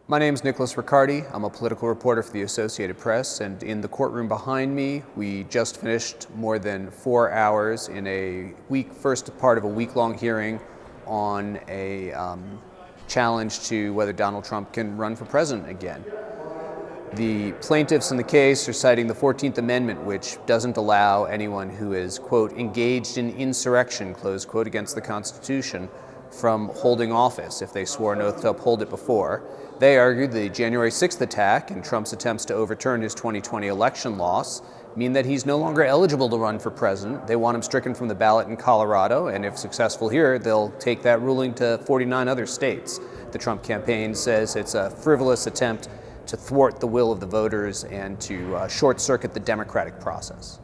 My name is Nicholas Riccardi. I'm a political reporter for the Associated Press, and in the courtroom behind me, we just finished more than 4 hours in a first part of a week-long hearing on a challenge to whether Donald Trump can run for president again. The plaintiffs in the case are citing the 14th Amendment, which doesn't allow anyone who is, quote, engaged in insurrection, close quote, against the Constitution from holding office if they swore an oath to uphold it before. They argued the January 6th attack and Trump's attempts to overturn his 2020 election loss mean that he's no longer eligible to run for president. They want him stricken from the ballot in Colorado, and if successful here, they'll take that ruling to 49 other states. The Trump campaign says it's a frivolous attempt to thwart the will of the voters and to short-circuit the democratic process.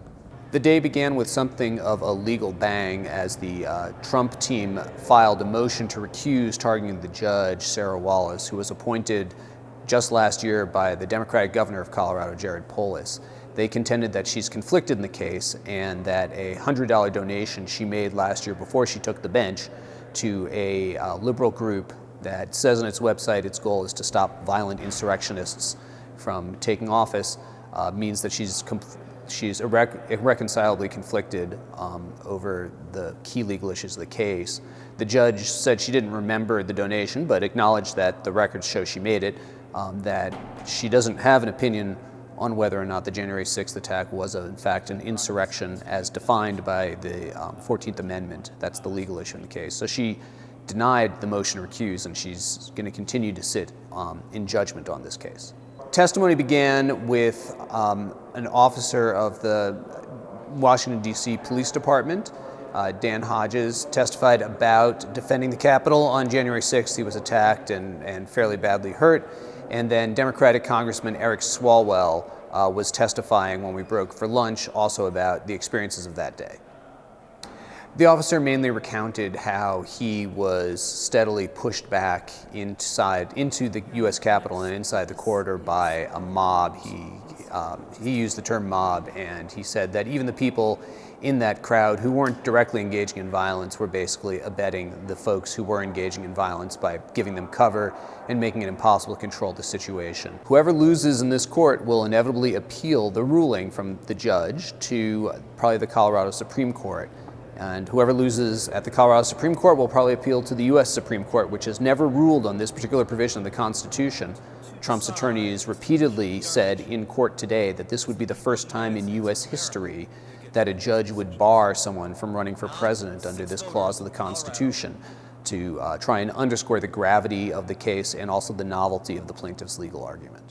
The day began with something of a legal bang as the Trump team filed a motion to recuse targeting the judge, Sarah Wallace, who was appointed just last year by the Democratic governor of Colorado, Jared Polis. They contended that she's conflicted in the case and that a $100 donation she made last year before she took the bench to a liberal group that says on its website its goal is to stop violent insurrectionists from taking office means that she's irreconcilably conflicted over the key legal issues of the case. The judge said she didn't remember the donation, but acknowledged that the records show she made it, that she doesn't have an opinion on whether or not the January 6th attack was in fact an insurrection as defined by the 14th Amendment. That's the legal issue in the case. So she denied the motion to recuse, and she's going to continue to sit in judgment on this case. Testimony began with an officer of the Washington, D.C. Police Department. Dan Hodges testified about defending the Capitol on January 6th. He was attacked and fairly badly hurt. And then Democratic Congressman Eric Swalwell was testifying when we broke for lunch also about the experiences of that day. The officer mainly recounted how he was steadily pushed back into the U.S. Capitol and inside the corridor by a mob. He used the term mob, and he said that even the people in that crowd who weren't directly engaging in violence were basically abetting the folks who were engaging in violence by giving them cover and making it impossible to control the situation. Whoever loses in this court will inevitably appeal the ruling from the judge to probably the Colorado Supreme Court. And whoever loses at the Colorado Supreme Court will probably appeal to the U.S. Supreme Court, which has never ruled on this particular provision of the Constitution. Trump's attorneys repeatedly said in court today that this would be the first time in U.S. history that a judge would bar someone from running for president under this clause of the Constitution, to try and underscore the gravity of the case and also the novelty of the plaintiff's legal argument.